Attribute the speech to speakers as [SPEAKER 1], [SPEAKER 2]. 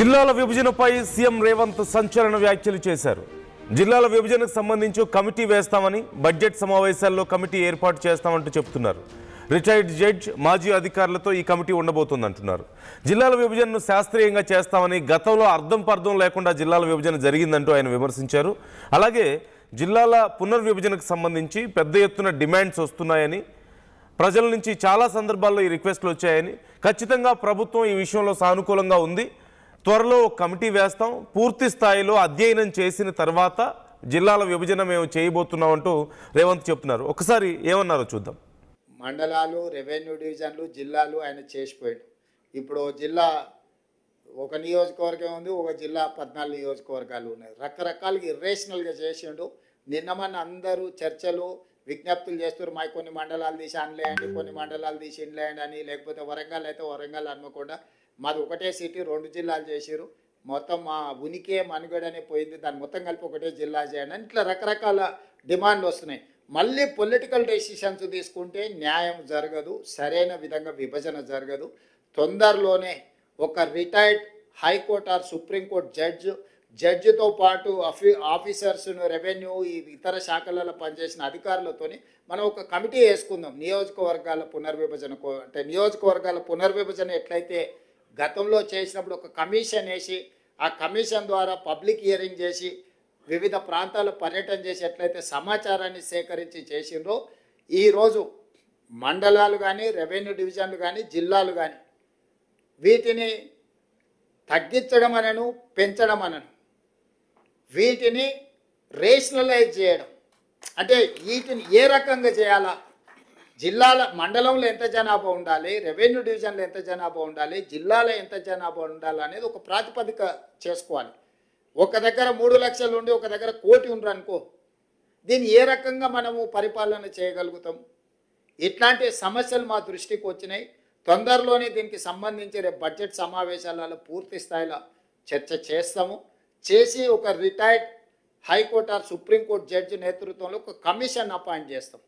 [SPEAKER 1] జిల్లాల విభజనపై సీఎం రేవంత్ సంచలన వ్యాఖ్యలు చేశారు. జిల్లాల విభజనకు సంబంధించి కమిటీ వేస్తామని, బడ్జెట్ సమావేశాల్లో కమిటీ ఏర్పాటు చేస్తామంటూ చెప్తున్నారు. రిటైర్డ్ జడ్జ్, మాజీ అధికారులతో ఈ కమిటీ ఉండబోతుందంటున్నారు. జిల్లాల విభజనను శాస్త్రీయంగా చేస్తామని, గతంలో అర్థం పర్థం లేకుండా జిల్లాల విభజన జరిగిందంటూ ఆయన విమర్శించారు. అలాగే జిల్లాల పునర్విభజనకు సంబంధించి పెద్ద ఎత్తున డిమాండ్స్ వస్తున్నాయని, ప్రజల నుంచి చాలా సందర్భాల్లో ఈ రిక్వెస్ట్లు వచ్చాయని, ఖచ్చితంగా ప్రభుత్వం ఈ విషయంలో సానుకూలంగా ఉంది, త్వరలో కమిటీ వేస్తాం, పూర్తి స్థాయిలో అధ్యయనం చేసిన తర్వాత జిల్లాల విభజన మేము చేయబోతున్నామంటూ రేవంత్ చెప్తున్నారు. ఒకసారి ఏమన్నారో చూద్దాం.
[SPEAKER 2] మండలాలు, రెవెన్యూ డివిజన్లు, జిల్లాలు ఆయన చేసిపోయాడు. ఇప్పుడు జిల్లా ఒక నియోజకవర్గం ఉంది, ఒక జిల్లా 14 నియోజకవర్గాలు ఉన్నాయి. రకరకాలుగా ఇర్రేషనల్గా చేసిండు. నిన్నమన్న అందరూ చర్చలు, విజ్ఞప్తులు చేస్తారు. మా కొన్ని మండలాలు తీసి అనలేయండి, కొన్ని మండలాలు తీసి ఇన్లేయండి అని, లేకపోతే వరంగల్ అయితే వరంగల్ అనుకోకుండా మాది ఒకటే సిటీ 2 జిల్లాలు చేసారు, మొత్తం మా ఉనికే మనుగడనే పోయింది, దాన్ని మొత్తం కలిపి ఒకటే జిల్లా చేయండి అని ఇట్లా రకరకాల డిమాండ్లు వస్తున్నాయి. మళ్ళీ పొలిటికల్ డెసిషన్స్ తీసుకుంటే న్యాయం జరగదు, సరైన విధంగా విభజన జరగదు. తొందరలోనే ఒక రిటైర్డ్ హైకోర్టు ఆర్ సుప్రీంకోర్టు జడ్జితో పాటు ఆఫీసర్స్ను, రెవెన్యూ, ఇతర శాఖలలో పనిచేసిన అధికారులతోని మనం ఒక కమిటీ వేసుకుందాం. నియోజకవర్గాల పునర్విభజనకు అంటే నియోజకవర్గాల పునర్విభజన ఎట్లయితే గతంలో చేసినప్పుడు ఒక కమిషన్ వేసి, ఆ కమిషన్ ద్వారా పబ్లిక్ హియరింగ్ చేసి, వివిధ ప్రాంతాల పర్యటన చేసి ఎట్లయితే సమాచారాన్ని సేకరించి చేసిండ్రో, ఈరోజు మండలాలు కానీ, రెవెన్యూ డివిజన్లు కానీ, జిల్లాలు కానీ వీటిని తగ్గించడం అనను, పెంచడం అనను, వీటిని రేషనలైజ్ చేయడం అంటే వీటిని ఏ రకంగా చేయాలా, జిల్లాల మండలంలో ఎంత జనాభా ఉండాలి, రెవెన్యూ డివిజన్లో ఎంత జనాభా ఉండాలి, జిల్లాలో ఎంత జనాభా ఉండాలి అనేది ఒక ప్రాతిపదిక చేసుకోవాలి. ఒక దగ్గర 3 లక్షలు ఉండి ఒక దగ్గర 1 కోటి ఉండరు అనుకో, దీన్ని ఏ రకంగా మనము పరిపాలన చేయగలుగుతాం? ఇట్లాంటి సమస్యలు మా దృష్టికి వచ్చినాయి. తొందరలోనే దీనికి సంబంధించి రేపు బడ్జెట్ సమావేశాలలో పూర్తి స్థాయిలో చర్చ చేస్తాము. చేసి ఒక retired high court or supreme court judge నేతృత్వంలో ఒక కమిషన్ అపాయింట్ చేస్తాం.